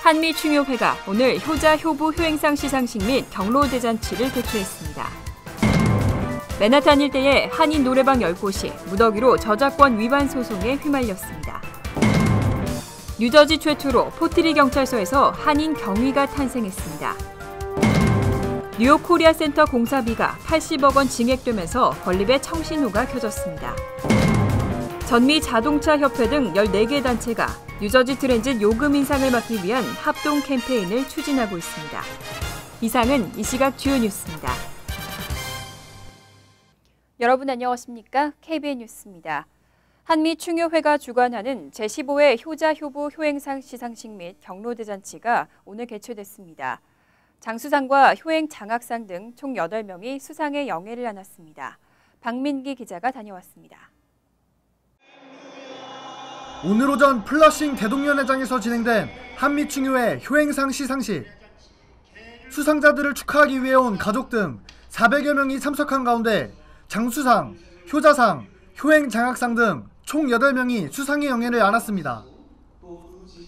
한미충효회가 오늘 효자 효부 효행상 시상식 및 경로대잔치를 개최했습니다. 맨하탄 일대의 한인 노래방 10곳이 무더기로 저작권 위반 소송에 휘말렸습니다. 뉴저지 최초로 포트리 경찰서에서 한인 경위가 탄생했습니다. 뉴욕 코리아 센터 공사비가 80억 원 증액되면서 건립의 청신호가 켜졌습니다. 전미 자동차 협회 등 14개 단체가 뉴저지 트랜짓 요금 인상을 막기 위한 합동 캠페인을 추진하고 있습니다. 이상은 이 시각 주요 뉴스입니다. 여러분 안녕하십니까? KBN 뉴스입니다. 한미충효회가 주관하는 제15회 효자 효부 효행상 시상식 및 경로대잔치가 오늘 개최됐습니다. 장수상과 효행 장학상 등 총 8명이 수상의 영예를 안았습니다. 박민기 기자가 다녀왔습니다. 오늘 오전 플러싱 대동연회장에서 진행된 한미충효회 효행상 시상식. 수상자들을 축하하기 위해 온 가족 등 400여 명이 참석한 가운데 장수상, 효자상, 효행 장학상 등 총 8명이 수상의 영예를 안았습니다.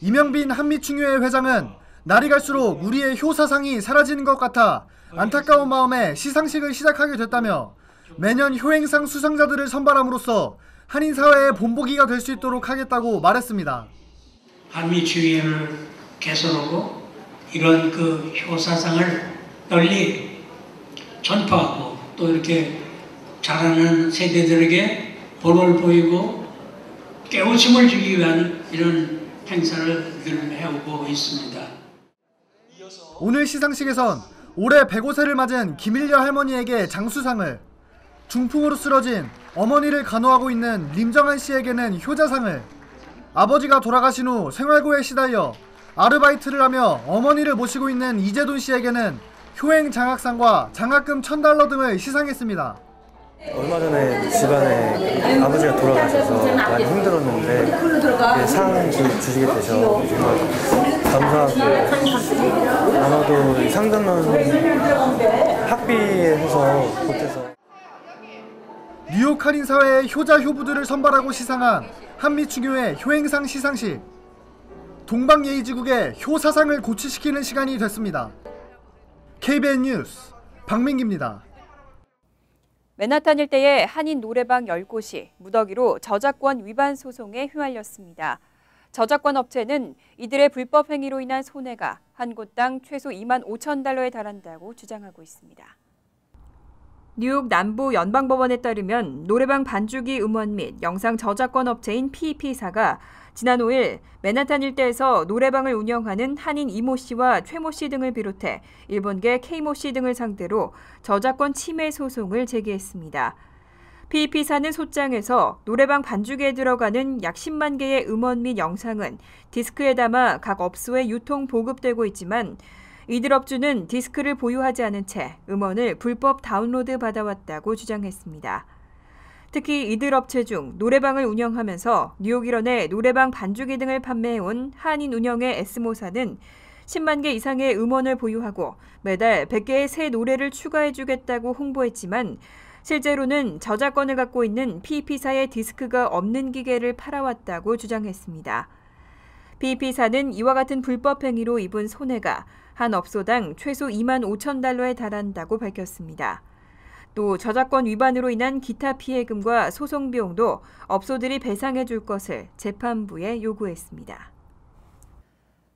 이명빈 한미충효회 회장은 날이 갈수록 우리의 효사상이 사라지는 것 같아 안타까운 마음에 시상식을 시작하게 됐다며 매년 효행상 수상자들을 선발함으로써 한인 사회의 본보기가 될 수 있도록 하겠다고 말했습니다. 한미충효회를 개설하고 이런 그 효사상을 널리 전파하고 또 이렇게 잘하는 세대들에게 본을 보이고 깨우침을 주기 위한 이런 행사를 늘 해오고 있습니다. 오늘 시상식에선 올해 105세를 맞은 김일려 할머니에게 장수상을, 중풍으로 쓰러진 어머니를 간호하고 있는 림정한 씨에게는 효자상을, 아버지가 돌아가신 후 생활고에 시달려 아르바이트를 하며 어머니를 모시고 있는 이재돈 씨에게는 효행 장학상과 장학금 $1,000 등을 시상했습니다. 얼마 전에 집안에 아버지가 돌아가셔서 많이 힘들었는데 상 주시게 되셔서 정말 감사하고 아마도 상금은 학비해서 보태서 뉴욕 한인 사회의 효자 효부들을 선발하고 시상한 한미충효회 효행상 시상식. 동방예의지국의 효사상을 고취시키는 시간이 됐습니다. KBN 뉴스 박민기입니다. 맨하탄 일대의 한인 노래방 10곳이 무더기로 저작권 위반 소송에 휘말렸습니다. 저작권 업체는 이들의 불법 행위로 인한 손해가 한 곳당 최소 $25,000에 달한다고 주장하고 있습니다. 뉴욕 남부 연방법원에 따르면 노래방 반주기 음원 및 영상 저작권 업체인 PEP사가 지난 5일 맨하탄 일대에서 노래방을 운영하는 한인 이모 씨와 최모 씨 등을 비롯해 일본계 K모 씨 등을 상대로 저작권 침해 소송을 제기했습니다. PEP사는 소장에서 노래방 반주기에 들어가는 약 10만 개의 음원 및 영상은 디스크에 담아 각 업소에 유통 보급되고 있지만 이들 업주는 디스크를 보유하지 않은 채 음원을 불법 다운로드 받아왔다고 주장했습니다. 특히 이들 업체 중 노래방을 운영하면서 뉴욕 일원에 노래방 반주기 등을 판매해온 한인 운영의 S모사는 10만 개 이상의 음원을 보유하고 매달 100개의 새 노래를 추가해주겠다고 홍보했지만 실제로는 저작권을 갖고 있는 PEP사의 디스크가 없는 기계를 팔아왔다고 주장했습니다. PEP사는 이와 같은 불법 행위로 입은 손해가 한 업소당 최소 $25,000에 달한다고 밝혔습니다. 또 저작권 위반으로 인한 기타 피해금과 소송 비용도 업소들이 배상해 줄 것을 재판부에 요구했습니다.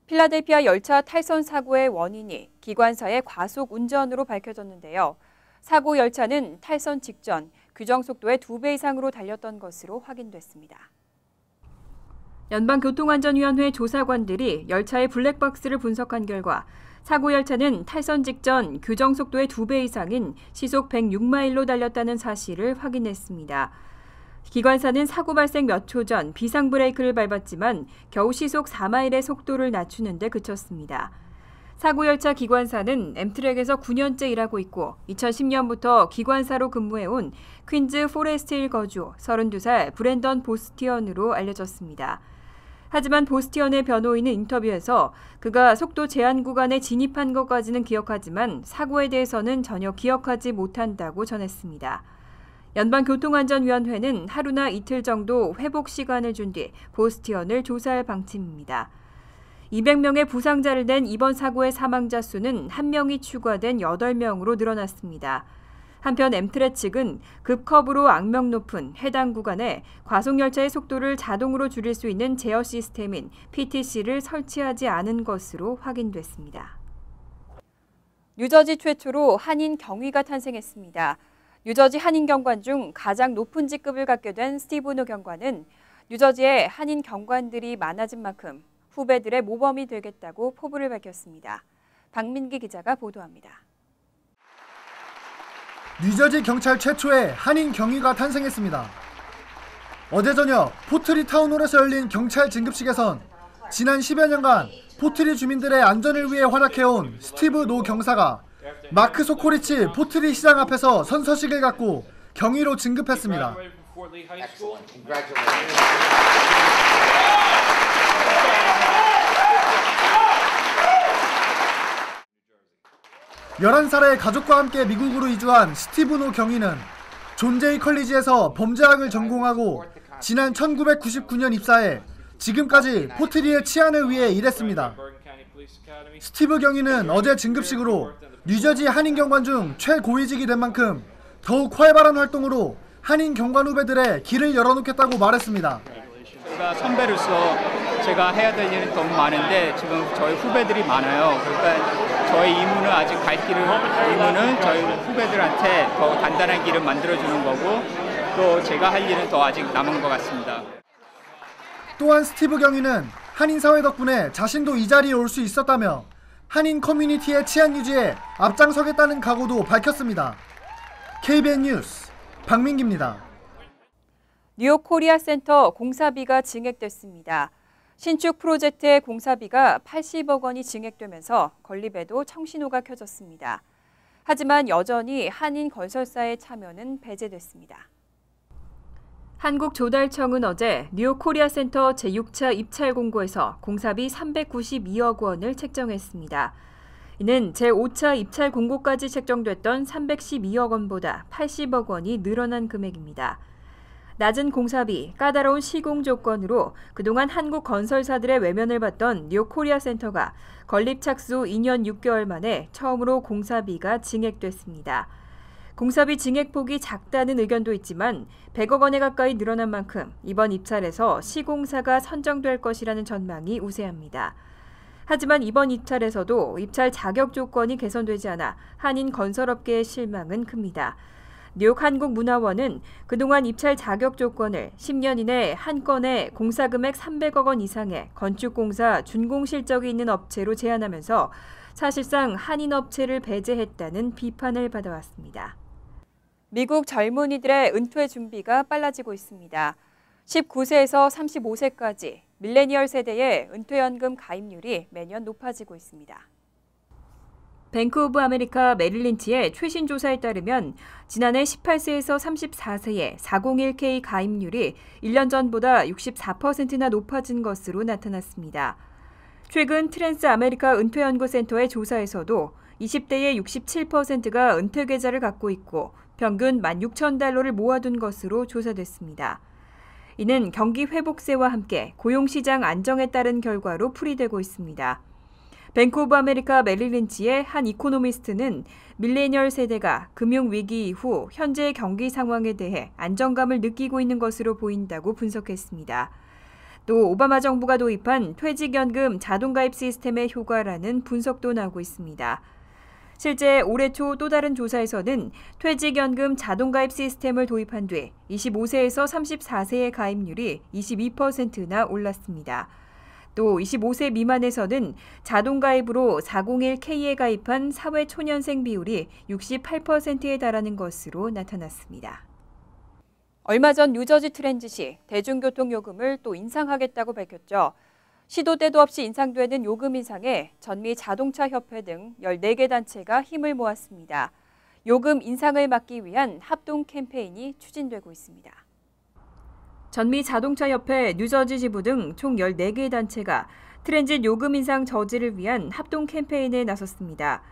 필라델피아 열차 탈선 사고의 원인이 기관사의 과속 운전으로 밝혀졌는데요. 사고 열차는 탈선 직전 규정 속도의 2배 이상으로 달렸던 것으로 확인됐습니다. 연방교통안전위원회 조사관들이 열차의 블랙박스를 분석한 결과 사고 열차는 탈선 직전 규정 속도의 2배 이상인 시속 106마일로 달렸다는 사실을 확인했습니다. 기관사는 사고 발생 몇 초 전 비상 브레이크를 밟았지만 겨우 시속 4마일의 속도를 낮추는 데 그쳤습니다. 사고 열차 기관사는 엠트랙에서 9년째 일하고 있고 2010년부터 기관사로 근무해온 퀸즈 포레스트힐 거주 32살 브랜던 보스티언으로 알려졌습니다. 하지만 보스티언의 변호인은 인터뷰에서 그가 속도 제한 구간에 진입한 것까지는 기억하지만 사고에 대해서는 전혀 기억하지 못한다고 전했습니다. 연방교통안전위원회는 하루나 이틀 정도 회복 시간을 준 뒤 보스티언을 조사할 방침입니다. 200명의 부상자를 낸 이번 사고의 사망자 수는 1명이 추가된 8명으로 늘어났습니다. 한편 엠트렛 측은 급커브로 악명 높은 해당 구간에 과속열차의 속도를 자동으로 줄일 수 있는 제어 시스템인 PTC를 설치하지 않은 것으로 확인됐습니다. 뉴저지 최초로 한인 경위가 탄생했습니다. 뉴저지 한인 경관 중 가장 높은 직급을 갖게 된 스티브 노 경관은 뉴저지에 한인 경관들이 많아진 만큼 후배들의 모범이 되겠다고 포부를 밝혔습니다. 박민기 기자가 보도합니다. 뉴저지 경찰 최초의 한인 경위가 탄생했습니다. 어제 저녁 포트리 타운홀에서 열린 경찰 진급식에선 지난 10여 년간 포트리 주민들의 안전을 위해 활약해온 스티브 노 경사가 마크 소코리치 포트리 시장 앞에서 선서식을 갖고 경위로 진급했습니다. 11살의 가족과 함께 미국으로 이주한 스티브 노 경위는 존 제이 컬리지에서 범죄학을 전공하고 지난 1999년 입사해 지금까지 포트리의 치안을 위해 일했습니다. 스티브 경위는 어제 진급식으로 뉴저지 한인 경관 중 최고위직이 된 만큼 더욱 활발한 활동으로 한인 경관 후배들의 길을 열어놓겠다고 말했습니다. 제가 선배로서 제가 해야 될 일은 너무 많은데 지금 저희 후배들이 많아요. 그러니까 저희 임무는 아직 갈 길을 임무는 저희 후배들한테 더 단단한 길을 만들어주는 거고 또 제가 할 일은 더 아직 남은 것 같습니다. 또한 스티브 경위는 한인 사회 덕분에 자신도 이 자리에 올 수 있었다며 한인 커뮤니티의 치안 유지에 앞장서겠다는 각오도 밝혔습니다. KBN 뉴스 박민기입니다. 뉴욕 코리아 센터 공사비가 증액됐습니다. 신축 프로젝트의 공사비가 80억 원이 증액되면서 건립에도 청신호가 켜졌습니다. 하지만 여전히 한인 건설사의 참여는 배제됐습니다. 한국조달청은 어제 뉴욕 코리아 센터 제6차 입찰 공고에서 공사비 392억 원을 책정했습니다. 이는 제5차 입찰 공고까지 책정됐던 312억 원보다 80억 원이 늘어난 금액입니다. 낮은 공사비, 까다로운 시공 조건으로 그동안 한국 건설사들의 외면을 받던 뉴욕 코리아 센터가 건립 착수 2년 6개월 만에 처음으로 공사비가 증액됐습니다. 공사비 증액폭이 작다는 의견도 있지만 100억 원에 가까이 늘어난 만큼 이번 입찰에서 시공사가 선정될 것이라는 전망이 우세합니다. 하지만 이번 입찰에서도 입찰 자격 조건이 개선되지 않아 한인 건설업계의 실망은 큽니다. 뉴욕 한국문화원은 그동안 입찰 자격 조건을 10년 이내 한 건에 공사 금액 300억 원 이상의 건축공사 준공 실적이 있는 업체로 제한하면서 사실상 한인 업체를 배제했다는 비판을 받아왔습니다. 미국 젊은이들의 은퇴 준비가 빨라지고 있습니다. 19세에서 35세까지 밀레니얼 세대의 은퇴연금 가입률이 매년 높아지고 있습니다. 뱅크 오브 아메리카 메릴린치의 최신 조사에 따르면 지난해 18세에서 34세의 401k 가입률이 1년 전보다 64%나 높아진 것으로 나타났습니다. 최근 트랜스 아메리카 은퇴연구센터의 조사에서도 20대의 67%가 은퇴 계좌를 갖고 있고 평균 16,000달러를 모아둔 것으로 조사됐습니다. 이는 경기 회복세와 함께 고용시장 안정에 따른 결과로 풀이되고 있습니다. 뱅크 오브 아메리카 메릴린치의 한 이코노미스트는 밀레니얼 세대가 금융위기 이후 현재의 경기 상황에 대해 안정감을 느끼고 있는 것으로 보인다고 분석했습니다. 또 오바마 정부가 도입한 퇴직연금 자동가입 시스템의 효과라는 분석도 나오고 있습니다. 실제 올해 초 또 다른 조사에서는 퇴직연금 자동가입 시스템을 도입한 뒤 25세에서 34세의 가입률이 22%나 올랐습니다. 또 25세 미만에서는 자동가입으로 401k에 가입한 사회초년생 비율이 68%에 달하는 것으로 나타났습니다. 얼마 전 뉴저지 트랜짓이 대중교통 요금을 또 인상하겠다고 밝혔죠. 시도 때도 없이 인상되는 요금 인상에 전미 자동차 협회 등 14개 단체가 힘을 모았습니다. 요금 인상을 막기 위한 합동 캠페인이 추진되고 있습니다. 전미 자동차 협회, 뉴저지 지부 등 총 14개 단체가 트랜짓 요금 인상 저지를 위한 합동 캠페인에 나섰습니다.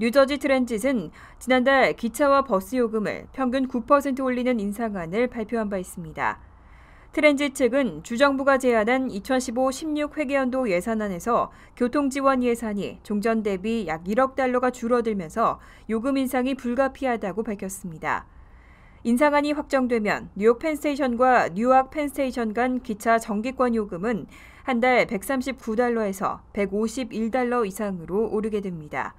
뉴저지 트랜짓은 지난달 기차와 버스 요금을 평균 9% 올리는 인상안을 발표한 바 있습니다. 트렌지 측은 주정부가 제안한 2015-16 회계연도 예산안에서 교통지원 예산이 종전 대비 약 1억 달러가 줄어들면서 요금 인상이 불가피하다고 밝혔습니다. 인상안이 확정되면 뉴욕 펜스테이션과 뉴아크 펜스테이션 간 기차 정기권 요금은 한 달 139달러에서 151달러 이상으로 오르게 됩니다.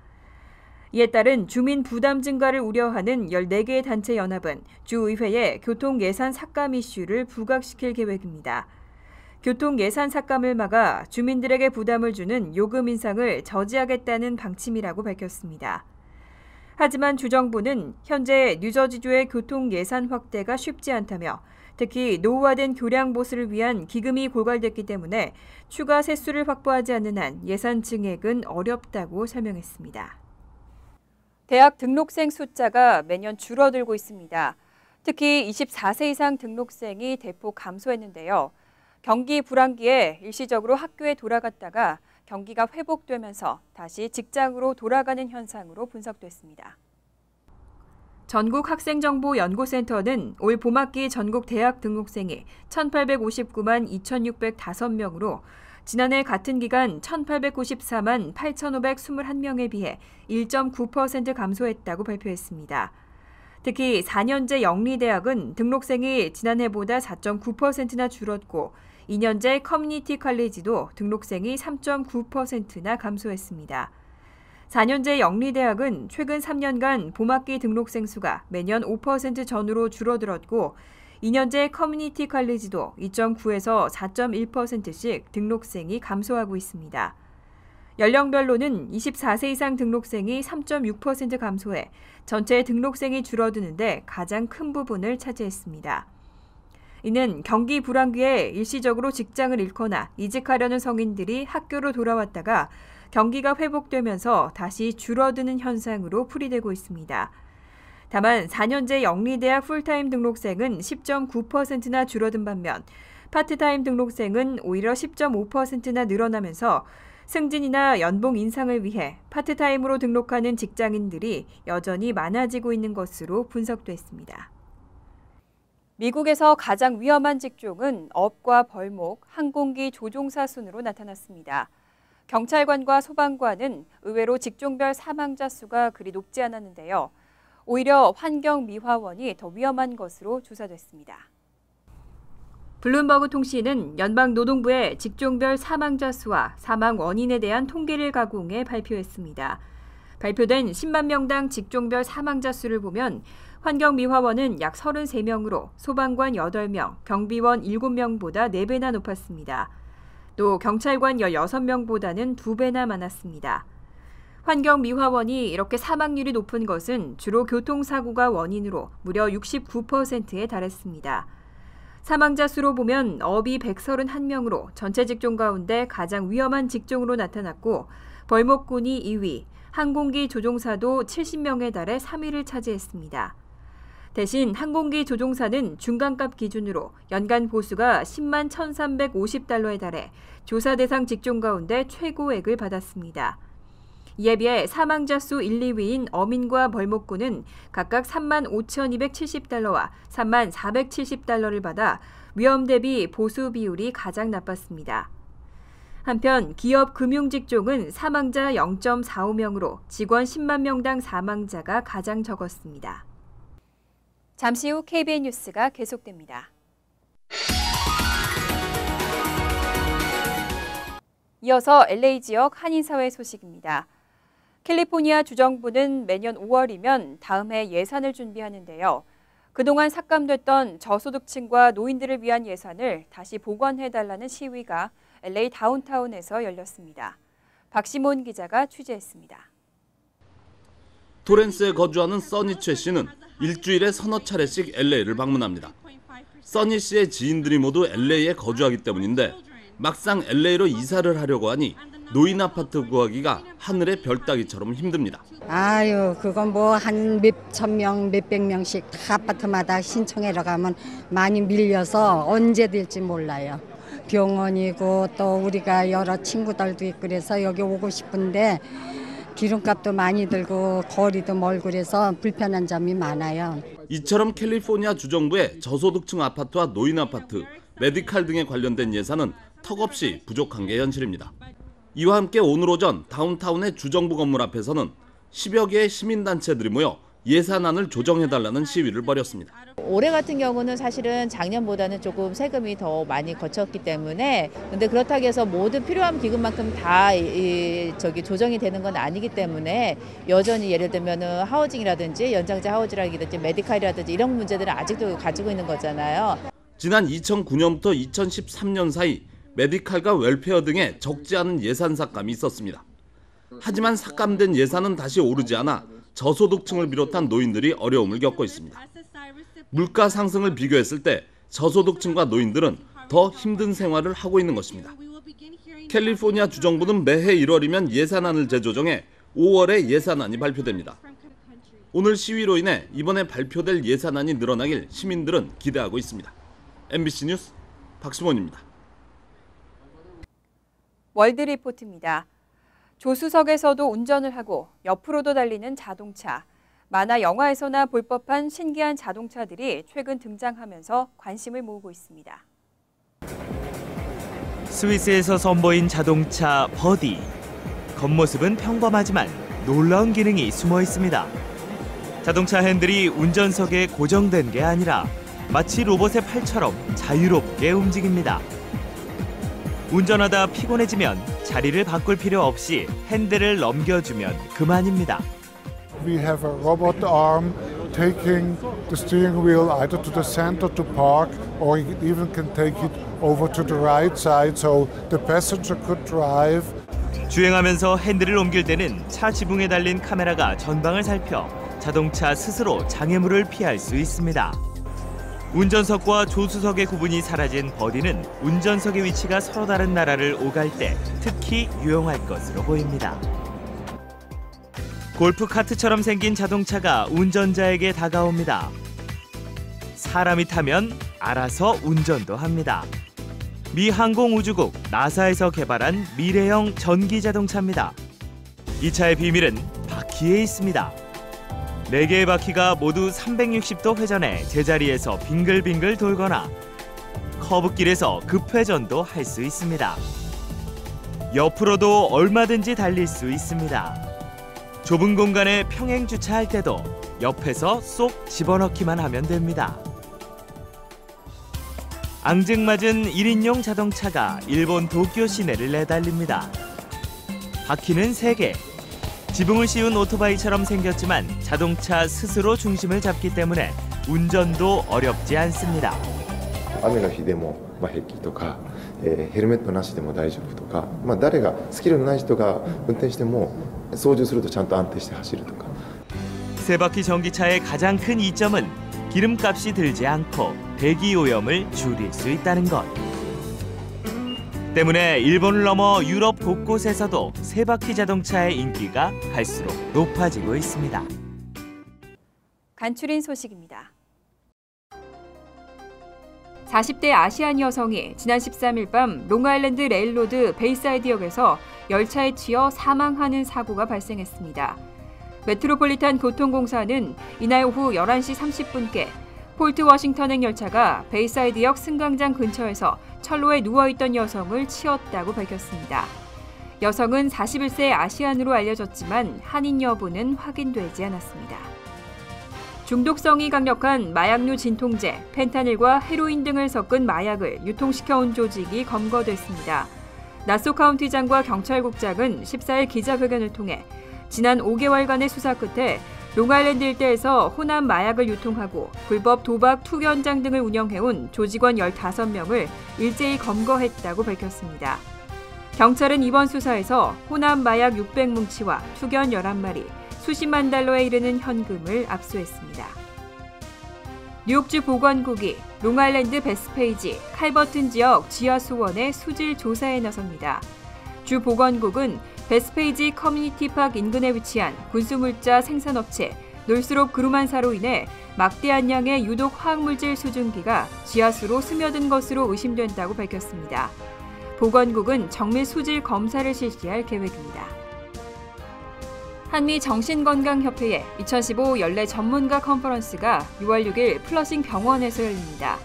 이에 따른 주민 부담 증가를 우려하는 14개의 단체 연합은 주의회에 교통 예산 삭감 이슈를 부각시킬 계획입니다. 교통 예산 삭감을 막아 주민들에게 부담을 주는 요금 인상을 저지하겠다는 방침이라고 밝혔습니다. 하지만 주정부는 현재 뉴저지주의 교통 예산 확대가 쉽지 않다며 특히 노후화된 교량 보수를 위한 기금이 고갈됐기 때문에 추가 세수를 확보하지 않는 한 예산 증액은 어렵다고 설명했습니다. 대학 등록생 숫자가 매년 줄어들고 있습니다. 특히 24세 이상 등록생이 대폭 감소했는데요. 경기 불황기에 일시적으로 학교에 돌아갔다가 경기가 회복되면서 다시 직장으로 돌아가는 현상으로 분석됐습니다. 전국학생정보연구센터는 올 봄학기 전국 대학 등록생이 1,859만 2,605명으로 지난해 같은 기간 1,894만 8,521명에 비해 1.9% 감소했다고 발표했습니다. 특히 4년제 영리대학은 등록생이 지난해보다 4.9%나 줄었고 2년제 커뮤니티 칼리지도 등록생이 3.9%나 감소했습니다. 4년제 영리대학은 최근 3년간 봄학기 등록생 수가 매년 5% 전후로 줄어들었고 2년제 커뮤니티 칼리지도 2.9에서 4.1%씩 등록생이 감소하고 있습니다. 연령별로는 24세 이상 등록생이 3.6% 감소해 전체 등록생이 줄어드는데 가장 큰 부분을 차지했습니다. 이는 경기 불황기에 일시적으로 직장을 잃거나 이직하려는 성인들이 학교로 돌아왔다가 경기가 회복되면서 다시 줄어드는 현상으로 풀이되고 있습니다. 다만 4년제 영리대학 풀타임 등록생은 10.9%나 줄어든 반면 파트타임 등록생은 오히려 10.5%나 늘어나면서 승진이나 연봉 인상을 위해 파트타임으로 등록하는 직장인들이 여전히 많아지고 있는 것으로 분석됐습니다. 미국에서 가장 위험한 직종은 업과 벌목, 항공기 조종사 순으로 나타났습니다. 경찰관과 소방관은 의외로 직종별 사망자 수가 그리 높지 않았는데요. 오히려 환경미화원이 더 위험한 것으로 조사됐습니다. 블룸버그 통신은 연방노동부의 직종별 사망자 수와 사망 원인에 대한 통계를 가공해 발표했습니다. 발표된 10만 명당 직종별 사망자 수를 보면 환경미화원은 약 33명으로 소방관 8명, 경비원 7명보다 4배나 높았습니다. 또 경찰관 16명보다는 2배나 많았습니다. 환경미화원이 이렇게 사망률이 높은 것은 주로 교통사고가 원인으로 무려 69%에 달했습니다. 사망자 수로 보면 업이 131명으로 전체 직종 가운데 가장 위험한 직종으로 나타났고 벌목군이 2위, 항공기 조종사도 70명에 달해 3위를 차지했습니다. 대신 항공기 조종사는 중간값 기준으로 연간 보수가 10만 1,350달러에 달해 조사 대상 직종 가운데 최고액을 받았습니다. 이에 비해 사망자 수 1, 2위인 어민과 벌목군은 각각 3만 5,270달러와 3만 470달러를 받아 위험 대비 보수 비율이 가장 나빴습니다. 한편 기업 금융 직종은 사망자 0.45명으로 직원 10만 명당 사망자가 가장 적었습니다. 잠시 후 KBN 뉴스가 계속됩니다. 이어서 LA 지역 한인사회 소식입니다. 캘리포니아 주정부는 매년 5월이면 다음 해 예산을 준비하는데요. 그동안 삭감됐던 저소득층과 노인들을 위한 예산을 다시 복원해달라는 시위가 LA 다운타운에서 열렸습니다. 박시몬 기자가 취재했습니다. 토렌스에 거주하는 써니 최 씨는 일주일에 서너 차례씩 LA를 방문합니다. 써니 씨의 지인들이 모두 LA에 거주하기 때문인데 막상 LA로 이사를 하려고 하니 노인 아파트 구하기가 하늘의 별 따기처럼 힘듭니다. 아유, 그건 뭐 한 몇천 명, 몇백 명씩 다 아파트마다 신청하러 가면 많이 밀려서 언제 될지 몰라요. 병원이고 또 우리가 여러 친구들도 있고 그래서 여기 오고 싶은데 기름값도 많이 들고 거리도 멀고 그래서 불편한 점이 많아요. 이처럼 캘리포니아 주정부의 저소득층 아파트와 노인 아파트 메디칼 등에 관련된 예산은 턱없이 부족한 게 현실입니다. 이와 함께 오늘 오전 다운타운의 주정부 건물 앞에서는 10여 개의 시민단체들이 모여 예산안을 조정해달라는 시위를 벌였습니다. 올해 같은 경우는 사실은 작년보다는 조금 세금이 더 많이 거쳤기 때문에 근데 그렇다고 해서 모든 필요한 기금만큼 다 조정이 되는 건 아니기 때문에 여전히 예를 들면 하우징이라든지 연장자 하우징이라든지 메디칼이라든지 이런 문제들은 아직도 가지고 있는 거잖아요. 지난 2009년부터 2013년 사이 메디칼과 웰페어 등의 적지 않은 예산 삭감이 있었습니다. 하지만 삭감된 예산은 다시 오르지 않아 저소득층을 비롯한 노인들이 어려움을 겪고 있습니다. 물가 상승을 비교했을 때 저소득층과 노인들은 더 힘든 생활을 하고 있는 것입니다. 캘리포니아 주정부는 매해 1월이면 예산안을 재조정해 5월에 예산안이 발표됩니다. 오늘 시위로 인해 이번에 발표될 예산안이 늘어나길 시민들은 기대하고 있습니다. MBC 뉴스 박시몬입니다. 월드리포트입니다. 조수석에서도 운전을 하고 옆으로도 달리는 자동차. 만화 영화에서나 볼 법한 신기한 자동차들이 최근 등장하면서 관심을 모으고 있습니다. 스위스에서 선보인 자동차 버디. 겉모습은 평범하지만 놀라운 기능이 숨어 있습니다. 자동차 핸들이 운전석에 고정된 게 아니라 마치 로봇의 팔처럼 자유롭게 움직입니다. 운전하다 피곤해지면 자리를 바꿀 필요 없이 핸들을 넘겨주면 그만입니다. We have a robot arm taking the steering wheel either to the center to park or it even can take it over to the right side so the passenger could drive. 주행하면서 핸들을 옮길 때는 차 지붕에 달린 카메라가 전방을 살펴 자동차 스스로 장애물을 피할 수 있습니다. 운전석과 조수석의 구분이 사라진 버디는 운전석의 위치가 서로 다른 나라를 오갈 때 특히 유용할 것으로 보입니다. 골프카트처럼 생긴 자동차가 운전자에게 다가옵니다. 사람이 타면 알아서 운전도 합니다. 미 항공우주국 나사에서 개발한 미래형 전기 자동차입니다. 이 차의 비밀은 바퀴에 있습니다. 4개의 바퀴가 모두 360도 회전해 제자리에서 빙글빙글 돌거나 커브길에서 급회전도 할 수 있습니다. 옆으로도 얼마든지 달릴 수 있습니다. 좁은 공간에 평행 주차할 때도 옆에서 쏙 집어넣기만 하면 됩니다. 앙증맞은 1인용 자동차가 일본 도쿄 시내를 내달립니다. 바퀴는 3개. 지붕을 씌운 오토바이처럼 생겼지만 자동차 스스로 중심을 잡기 때문에 운전도 어렵지 않습니다. 雨の日でも平気とか、ヘルメットなしでも大丈夫とか、誰がスキルのない人が運転しても操縦するとちゃんと安定して走るとか. 세 바퀴 전기차의 가장 큰 이점은 기름값이 들지 않고 대기 오염을 줄일 수 있다는 것. 때문에 일본을 넘어 유럽 곳곳에서도 세 바퀴 자동차의 인기가 갈수록 높아지고 있습니다. 간추린 소식입니다. 40대 아시안 여성이 지난 13일 밤 롱아일랜드 레일로드 베이사이드역에서 열차에 치여 사망하는 사고가 발생했습니다. 메트로폴리탄 교통공사는 이날 오후 11시 30분께 폴트 워싱턴행 열차가 베이사이드역 승강장 근처에서 철로에 누워있던 여성을 치었다고 밝혔습니다. 여성은 41세 아시안으로 알려졌지만 한인 여부는 확인되지 않았습니다. 중독성이 강력한 마약류 진통제, 펜타닐과 헤로인 등을 섞은 마약을 유통시켜온 조직이 검거됐습니다. 나소 카운티장과 경찰국장은 14일 기자회견을 통해 지난 5개월간의 수사 끝에 롱아일랜드 일대에서 혼합 마약을 유통하고 불법 도박 투견장 등을 운영해온 조직원 15명을 일제히 검거했다고 밝혔습니다. 경찰은 이번 수사에서 혼합 마약 600뭉치와 투견 11마리, 수십만 달러에 이르는 현금을 압수했습니다. 뉴욕주 보건국이 롱아일랜드 베스페이지, 칼버튼 지역 지하수원의 수질 조사에 나섭니다. 주 보건국은 베스페이지 커뮤니티 파크 인근에 위치한 군수물자 생산업체 놀스롭 그루만사로 인해 막대한 양의 유독 화학물질 수증기가 지하수로 스며든 것으로 의심된다고 밝혔습니다. 보건국은 정밀 수질 검사를 실시할 계획입니다. 한미 정신건강협회의 2015 연례 전문가 컨퍼런스가 6월 6일 플러싱 병원에서 열립니다.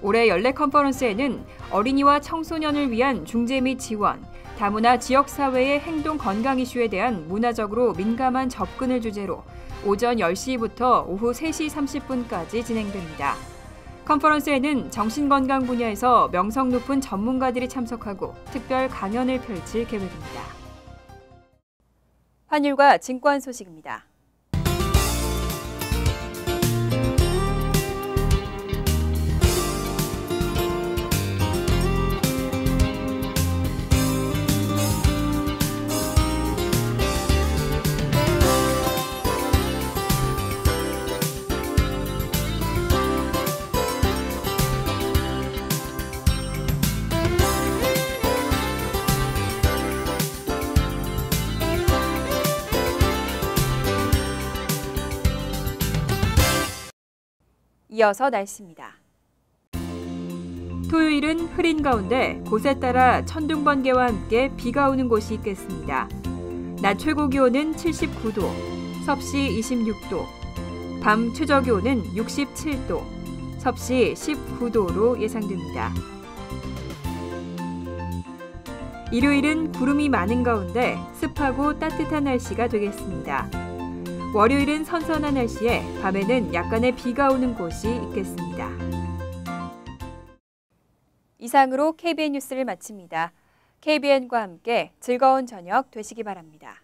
올해 연례 컨퍼런스에는 어린이와 청소년을 위한 중재 및 지원, 다문화 지역사회의 행동 건강 이슈에 대한 문화적으로 민감한 접근을 주제로 오전 10시부터 오후 3시 30분까지 진행됩니다. 컨퍼런스에는 정신건강 분야에서 명성 높은 전문가들이 참석하고 특별 강연을 펼칠 계획입니다. 환율과 증권 소식입니다. 이어서 날씨입니다. 토요일은 흐린 가운데 곳에 따라 천둥 번개와 함께 비가 오는 곳이 있겠습니다. 낮 최고 기온은 79도, 섭씨 26도, 밤 최저 기온은 67도, 섭씨 19도로 예상됩니다. 일요일은 구름이 많은 가운데 습하고 따뜻한 날씨가 되겠습니다. 월요일은 선선한 날씨에 밤에는 약간의 비가 오는 곳이 있겠습니다. 이상으로 KBN 뉴스를 마칩니다. KBN과 함께 즐거운 저녁 되시기 바랍니다.